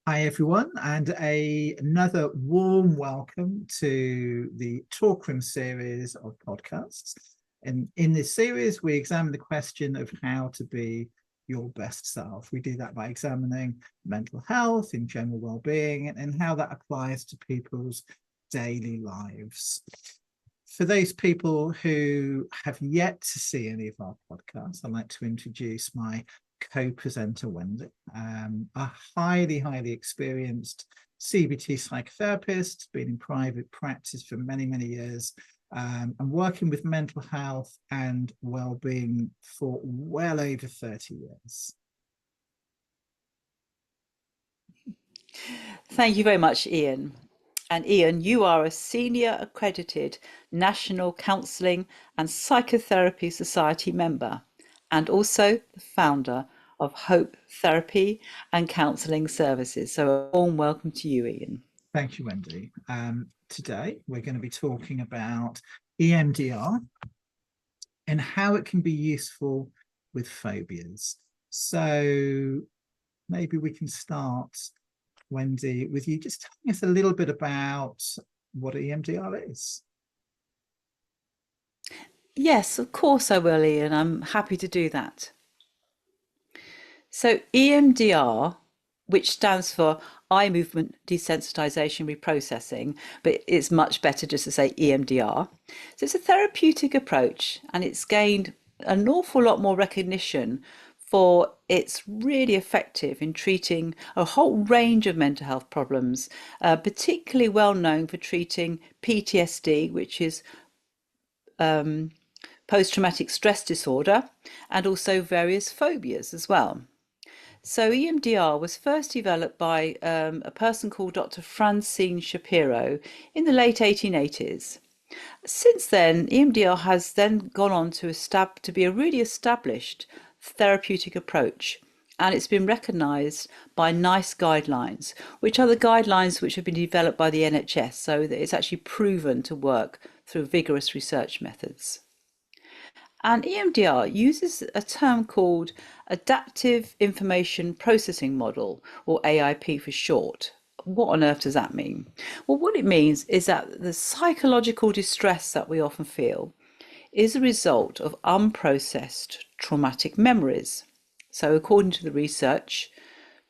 Hi everyone, and another warm welcome to the Talkroom series of podcasts. And in this series, we examine the question of how to be your best self. We do that by examining mental health and general well-being and how that applies to people's daily lives. For those people who have yet to see any of our podcasts, I'd like to introduce my co-presenter Wendy, a highly experienced CBT psychotherapist, been in private practice for many years, and working with mental health and well-being for well over 30 years. Thank you very much, Ian. And Ian, you are a senior accredited National Counselling and Psychotherapy Society member, and also the founder of Hope Therapy and Counselling Services. So a warm welcome to you, Ian. Thank you, Wendy. Today, we're going to be talking about EMDR and how it can be useful with phobias. So maybe we can start, Wendy, with you just telling us a little bit about what EMDR is. Yes, of course I will, Ian. I'm happy to do that. So EMDR, which stands for eye movement desensitization reprocessing, but it's much better just to say EMDR. So it's a therapeutic approach, and it's gained an awful lot more recognition for it's really effective in treating a whole range of mental health problems, particularly well known for treating PTSD, which is post-traumatic stress disorder, and also various phobias as well. So EMDR was first developed by a person called Dr. Francine Shapiro in the late 1880s. Since then, EMDR has then gone on to be a really established therapeutic approach, and it's been recognised by NICE guidelines, which are the guidelines which have been developed by the NHS, so that it's actually proven to work through vigorous research methods. And EMDR uses a term called Adaptive Information Processing Model, or AIP for short. What on earth does that mean? Well, what it means is that the psychological distress that we often feel is a result of unprocessed traumatic memories. So according to the research,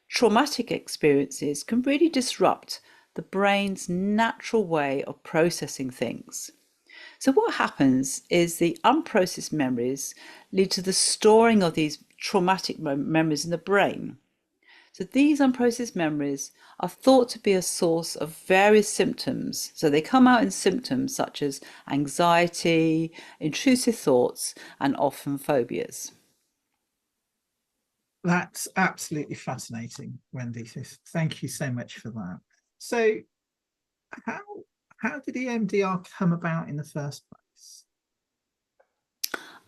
traumatic experiences can really disrupt the brain's natural way of processing things. So what happens is the unprocessed memories lead to the storing of these traumatic memories in the brain. So these unprocessed memories are thought to be a source of various symptoms. So they come out in symptoms such as anxiety, intrusive thoughts, and often phobias. That's absolutely fascinating, Wendy. So thank you so much for that. So how did EMDR come about in the first place?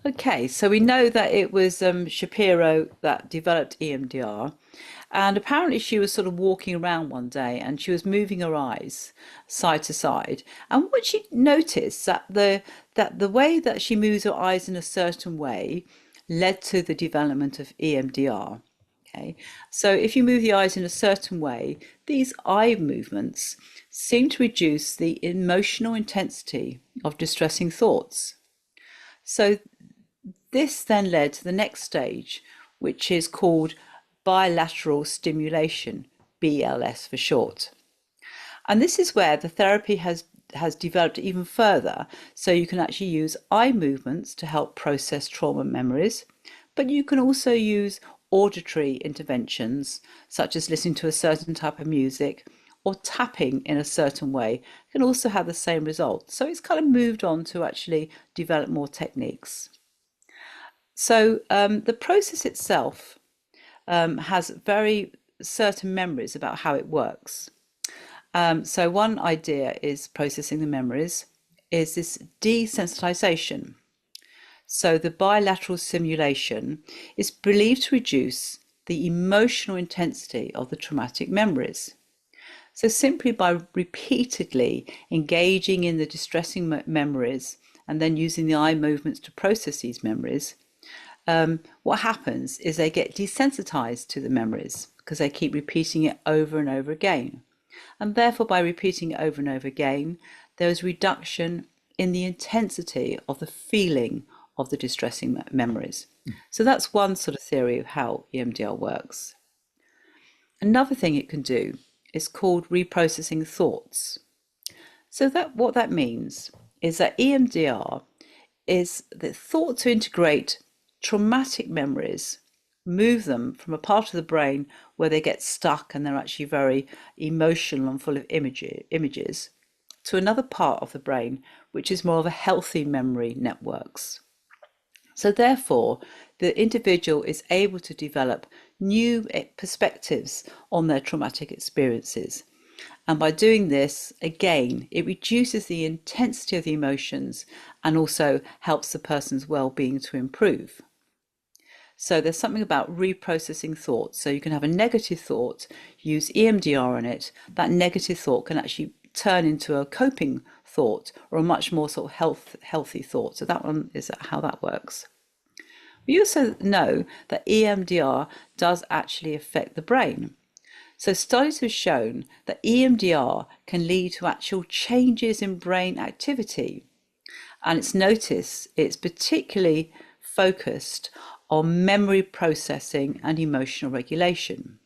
Okay, so we know that it was Shapiro that developed EMDR, and apparently she was sort of walking around one day and she was moving her eyes side to side, and what she noticed that the way that she moves her eyes in a certain way led to the development of EMDR. Okay, so if you move the eyes in a certain way, these eye movements seem to reduce the emotional intensity of distressing thoughts. So this then led to the next stage, which is called bilateral stimulation, BLS for short. And this is where the therapy has developed even further. So you can actually use eye movements to help process trauma memories, but you can also use auditory interventions, such as listening to a certain type of music or tapping in a certain way, can also have the same result. So it's kind of moved on to actually develop more techniques. So the process itself has very certain memories about how it works. So one idea is processing the memories is this desensitization. So the bilateral stimulation is believed to reduce the emotional intensity of the traumatic memories. So simply by repeatedly engaging in the distressing memories and then using the eye movements to process these memories, what happens is they get desensitized to the memories. because they keep repeating it over and over again. And therefore, by repeating it over and over again, there is reduction in the intensity of the feeling of the distressing memories. So that's one sort of theory of how EMDR works. Another thing it can do is called reprocessing thoughts. So what that means is that EMDR is the thought to integrate traumatic memories, move them from a part of the brain where they get stuck and they're actually very emotional and full of images, to another part of the brain, which is more of a healthy memory networks. So therefore, the individual is able to develop new perspectives on their traumatic experiences. And by doing this, again, it reduces the intensity of the emotions and also helps the person's well-being to improve. So there's something about reprocessing thoughts. So you can have a negative thought, use EMDR on it. That negative thought can actually turn into a coping thought or a much more sort of healthy thought. So that one is how that works. We also know that EMDR does actually affect the brain. So studies have shown that EMDR can lead to actual changes in brain activity. And it's particularly focused on memory processing and emotional regulation.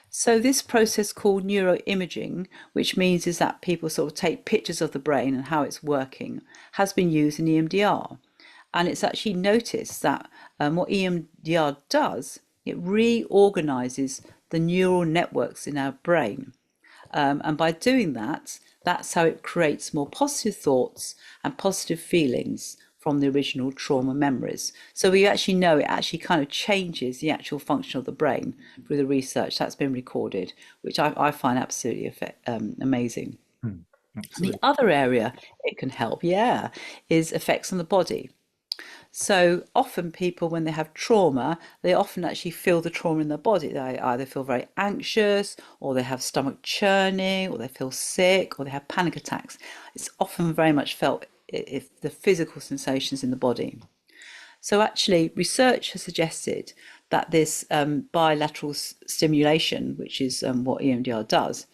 So this process called neuroimaging, which means is that people sort of take pictures of the brain and how it's working, has been used in EMDR. And it's actually noticed that what EMDR does, it reorganizes the neural networks in our brain. And by doing that, that's how it creates more positive thoughts and positive feelings from the original trauma memories. So we actually know it actually kind of changes the actual function of the brain through the research that's been recorded, which I find absolutely amazing. Absolutely. The other area it can help, is effects on the body. So often people, when they have trauma, they often actually feel the trauma in their body. They either feel very anxious, or they have stomach churning, or they feel sick, or they have panic attacks. It's often very much felt if the physical sensations in the body. So actually, research has suggested that this bilateral stimulation, which is what EMDR does,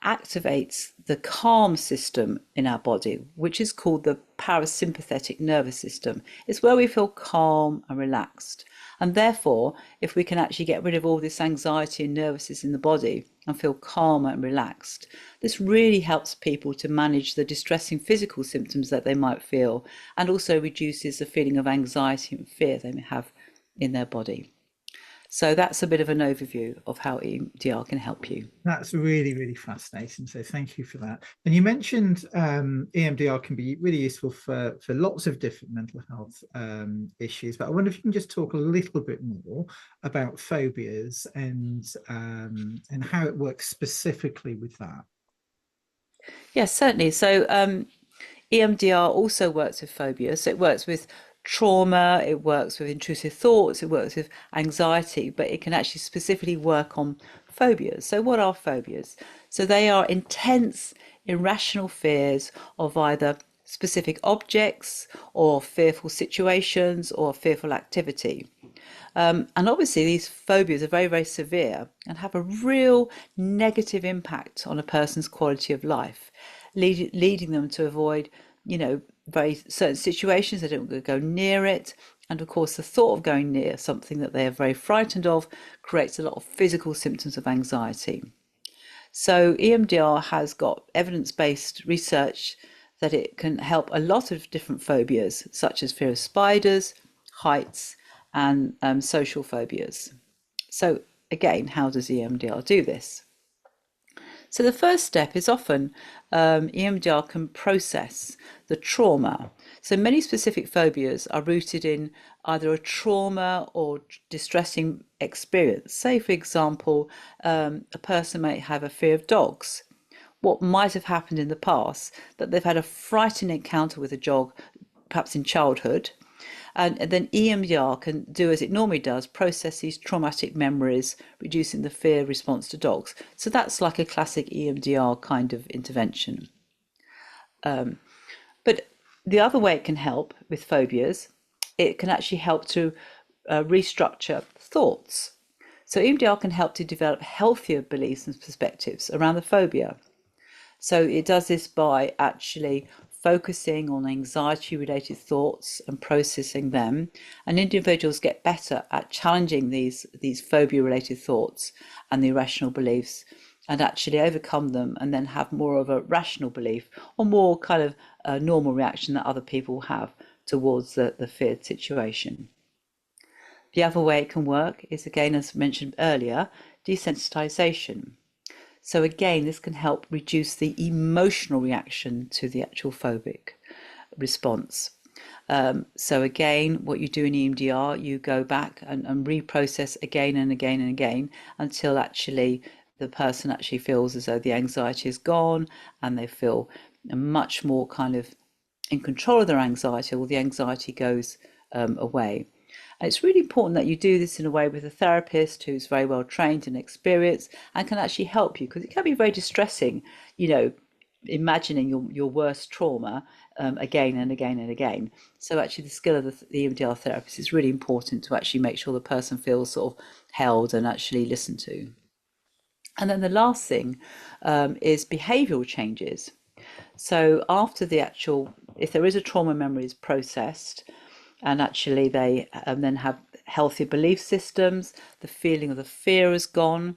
activates the calm system in our body, which is called the parasympathetic nervous system. It's where we feel calm and relaxed. And therefore, if we can actually get rid of all this anxiety and nervousness in the body and feel calm and relaxed, this really helps people to manage the distressing physical symptoms that they might feel, and also reduces the feeling of anxiety and fear they may have in their body. So that's a bit of an overview of how EMDR can help you. That's really, really fascinating. So thank you for that. And you mentioned EMDR can be really useful for lots of different mental health issues. But I wonder if you can just talk a little bit more about phobias and how it works specifically with that. Yes, certainly. So EMDR also works with phobias. So it works with trauma, it works with intrusive thoughts, it works with anxiety, but it can actually specifically work on phobias. So what are phobias? So they are intense, irrational fears of either specific objects or fearful situations or fearful activity. And obviously these phobias are very, very severe and have a real negative impact on a person's quality of life, leading them to avoid, very certain situations. They don't go near it. And of course, the thought of going near something that they are very frightened of creates a lot of physical symptoms of anxiety. So EMDR has got evidence-based research that it can help a lot of different phobias, such as fear of spiders, heights, and social phobias. So again, how does EMDR do this? So the first step is often EMDR can process the trauma. So many specific phobias are rooted in either a trauma or distressing experience. Say, for example, a person may have a fear of dogs. What might have happened in the past, that they've had a frightening encounter with a dog, perhaps in childhood, and then EMDR can do as it normally does, process these traumatic memories, reducing the fear response to dogs. So that's like a classic EMDR kind of intervention. But the other way it can help with phobias, it can actually help to restructure thoughts. So EMDR can help to develop healthier beliefs and perspectives around the phobia. So it does this by actually focusing on anxiety related thoughts and processing them. And individuals get better at challenging these phobia related thoughts and the irrational beliefs and actually overcome them and then have more of a rational belief or more kind of a normal reaction that other people have towards the feared situation. The other way it can work is, again, as mentioned earlier, desensitization. So again, this can help reduce the emotional reaction to the actual phobic response. So again, what you do in EMDR, you go back and reprocess again and again and again until actually the person actually feels as though the anxiety is gone and they feel much more kind of in control of their anxiety, or the anxiety goes away. And it's really important that you do this in a way with a therapist who's very well trained and experienced and can actually help you, because it can be very distressing, imagining your worst trauma again and again and again. So actually the skill of the EMDR therapist is really important to actually make sure the person feels sort of held and actually listened to. And then the last thing is behavioural changes. So after the actual, if there is a trauma memory is processed, and actually they then have healthy belief systems, the feeling of the fear is gone.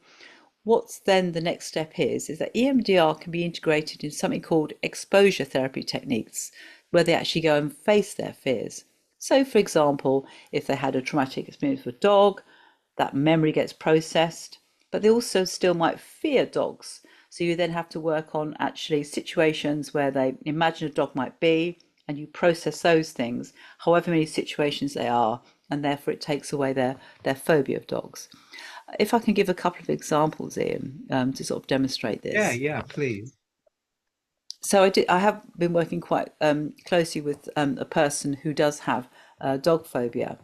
What's then the next step is that EMDR can be integrated in something called exposure therapy techniques, where they actually go and face their fears. So, for example, if they had a traumatic experience with a dog, that memory gets processed, but they also still might fear dogs. So you then have to work on actually situations where they imagine a dog might be, and you process those things, however many situations they are, and therefore it takes away their phobia of dogs. If I can give a couple of examples, Ian, to sort of demonstrate this. Yeah, please. So I have been working quite closely with a person who does have dog phobia.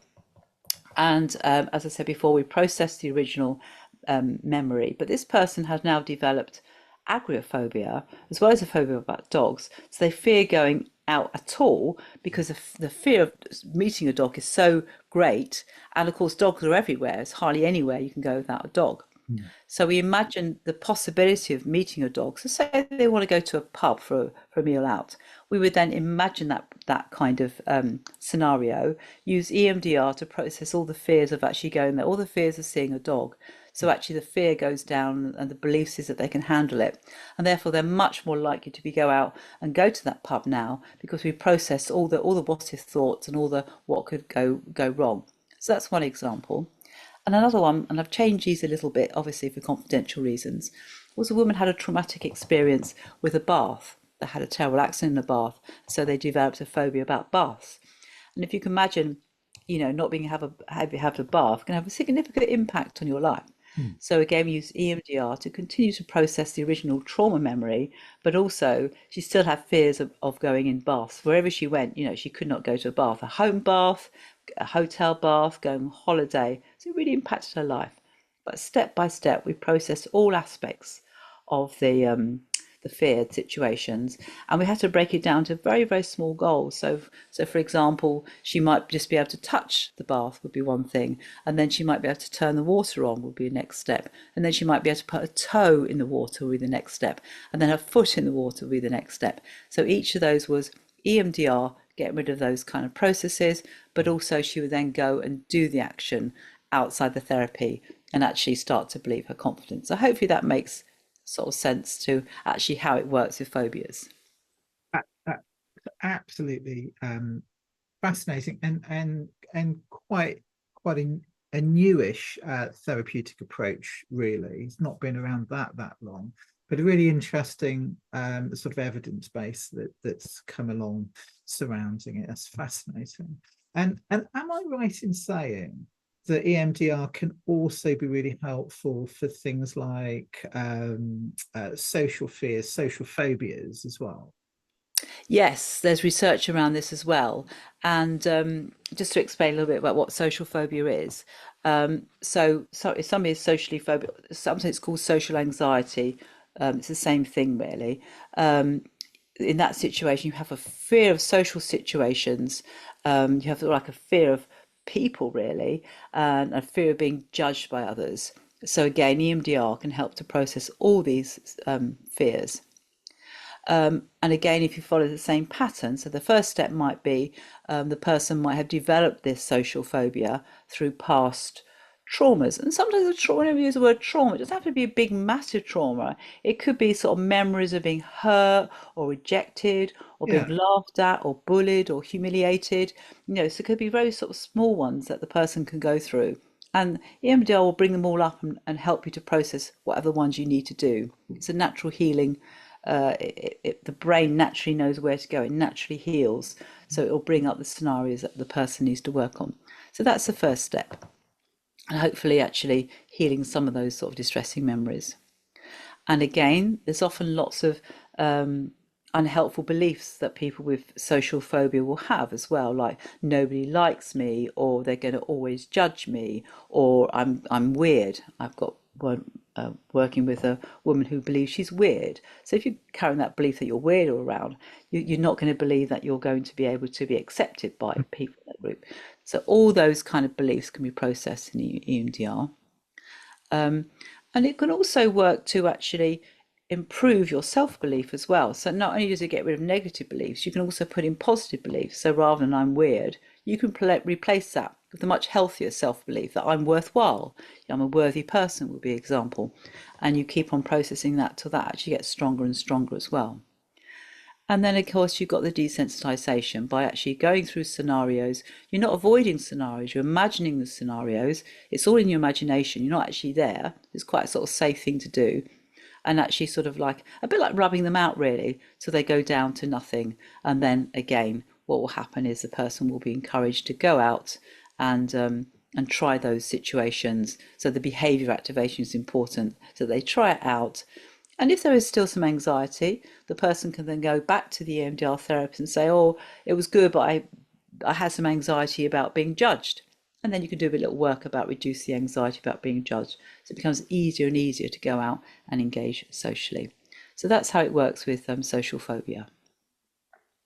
And as I said before, we processed the original memory, but this person has now developed agoraphobia as well as a phobia about dogs. So they fear going out at all because the fear of meeting a dog is so great. And of course, dogs are everywhere. There's hardly anywhere you can go without a dog. So we imagine the possibility of meeting a dog. So say they want to go to a pub for a meal out. We would then imagine that kind of scenario, use EMDR to process all the fears of actually going there, all the fears of seeing a dog. So actually the fear goes down and the belief is that they can handle it. And therefore they're much more likely to go out and go to that pub now, because we processed all the what if thoughts and all the what could go wrong. So that's one example. And another one, and I've changed these a little bit, obviously for confidential reasons, was a woman had a traumatic experience with a bath. They had a terrible accident in a bath, so they developed a phobia about baths. And if you can imagine, not being have a bath can have a significant impact on your life. So again, we use EMDR to continue to process the original trauma memory, but also she still had fears of going in baths. Wherever she went, she could not go to a bath, a home bath, a hotel bath, going on holiday. So it really impacted her life. But step by step, we processed all aspects of the feared situations, and we had to break it down to very, very small goals. So for example, she might just be able to touch the bath would be one thing, and then she might be able to turn the water on would be the next step, and then she might be able to put a toe in the water would be the next step, and then her foot in the water would be the next step. So each of those was EMDR, get rid of those kind of processes, but also she would then go and do the action outside the therapy and actually start to believe her confidence. So hopefully that makes sort of sense to actually how it works with phobias. Absolutely fascinating and quite a newish therapeutic approach. Really, it's not been around that long, but a really interesting sort of evidence base that's come along surrounding it. That's fascinating. And am I right in saying that EMDR can also be really helpful for things like social fears, social phobias as well? Yes, there's research around this as well. And just to explain a little bit about what social phobia is. So if somebody is socially phobic, sometimes it's called social anxiety. It's the same thing, really. In that situation, you have a fear of social situations. You have like a fear of people really, and a fear of being judged by others. So again, EMDR can help to process all these fears. And again, if you follow the same pattern, so the first step might be the person might have developed this social phobia through past traumas. And sometimes the trauma, whenever you use the word trauma, it doesn't have to be a big, massive trauma. It could be sort of memories of being hurt or rejected or being Yeah. laughed at or bullied or humiliated. So it could be very sort of small ones that the person can go through. And EMDR will bring them all up and help you to process whatever ones you need to do. It's a natural healing. The brain naturally knows where to go. It naturally heals. So it will bring up the scenarios that the person needs to work on. So that's the first step. And hopefully actually healing some of those sort of distressing memories. And again, there's often lots of unhelpful beliefs that people with social phobia will have as well, like nobody likes me, or they're going to always judge me, or I'm weird. I've got one working with a woman who believes she's weird. So if you're carrying that belief that you're weird all around, you're not going to believe that you're going to be able to be accepted by people in that group. So all those kind of beliefs can be processed in EMDR. And it can also work to actually improve your self-belief as well. So not only does it get rid of negative beliefs, you can also put in positive beliefs. So rather than I'm weird, you can replace that with a much healthier self-belief that I'm worthwhile. I'm a worthy person would be an example. And you keep on processing that till that actually gets stronger and stronger as well. And then, of course, you've got the desensitization by actually going through scenarios. You're not avoiding scenarios, you're imagining the scenarios. It's all in your imagination. You're not actually there. It's quite a sort of safe thing to do. And actually sort of like, a bit like rubbing them out really, so they go down to nothing. And then again, what will happen is the person will be encouraged to go out and try those situations. So the behavior activation is important. So they try it out. And if there is still some anxiety, the person can then go back to the EMDR therapist and say, oh, it was good, but I had some anxiety about being judged. And then you can do a bit little work about reduce the anxiety about being judged. So it becomes easier and easier to go out and engage socially. So that's how it works with social phobia.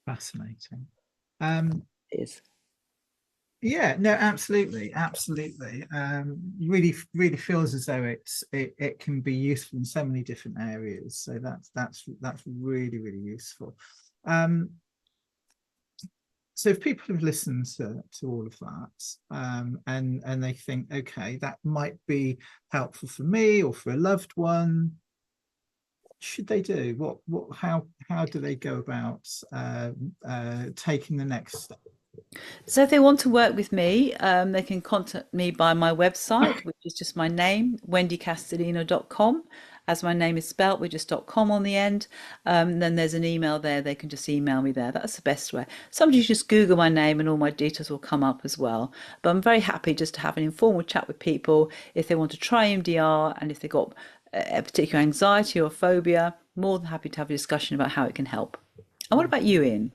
Fascinating. It is. Yeah, no, absolutely, absolutely. Really feels as though it can be useful in so many different areas. So that's really useful. So if people have listened to all of that, and they think, okay, that might be helpful for me or for a loved one, what should they do? How do they go about taking the next step? So if they want to work with me, they can contact me by my website, which is just my name, wendycastellino.com. As my name is spelt with just .com on the end. Then there's an email there. They can just email me there. That's the best way. Sometimes you just Google my name and all my details will come up as well. But I'm very happy just to have an informal chat with people if they want to try MDR and if they've got a particular anxiety or phobia. More than happy to have a discussion about how it can help. And what about you, Ian?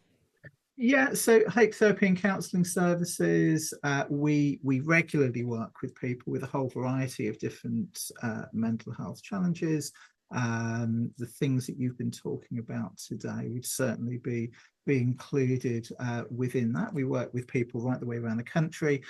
Yeah, so Hope Therapy and Counselling Services, we regularly work with people with a whole variety of different mental health challenges. The things that you've been talking about today would certainly be included within that. We work with people right the way around the country.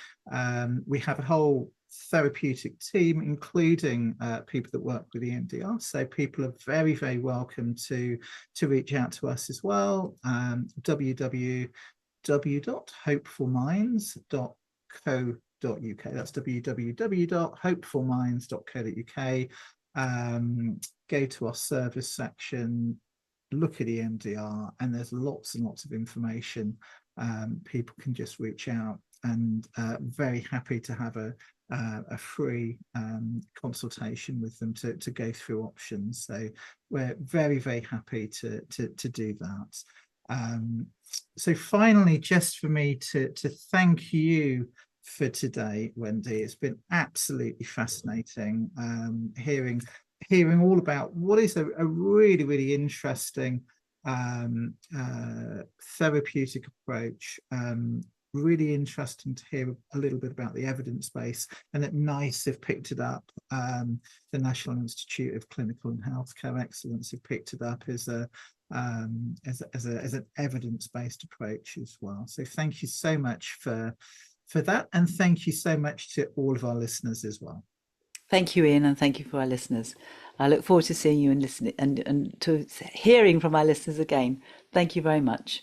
We have a whole therapeutic team, including people that work with EMDR. So people are very welcome to reach out to us as well. www.hopefulminds.co.uk. That's www.hopefulminds.co.uk. Go to our service section, look at EMDR, and there's lots and lots of information. People can just reach out, and very happy to have a free consultation with them to go through options. So we're very happy to do that. So finally, just for me to thank you for today, Wendy. It's been absolutely fascinating hearing all about what is a really interesting therapeutic approach. Really interesting to hear a little bit about the evidence base, and that NICE have picked it up. The National Institute of Clinical and Healthcare Excellence have picked it up as an evidence-based approach as well. So thank you so much for for that. And thank you so much to all of our listeners as well. Thank you, Ian, and thank you for our listeners. I look forward to seeing you and listening and to hearing from our listeners again. Thank you very much.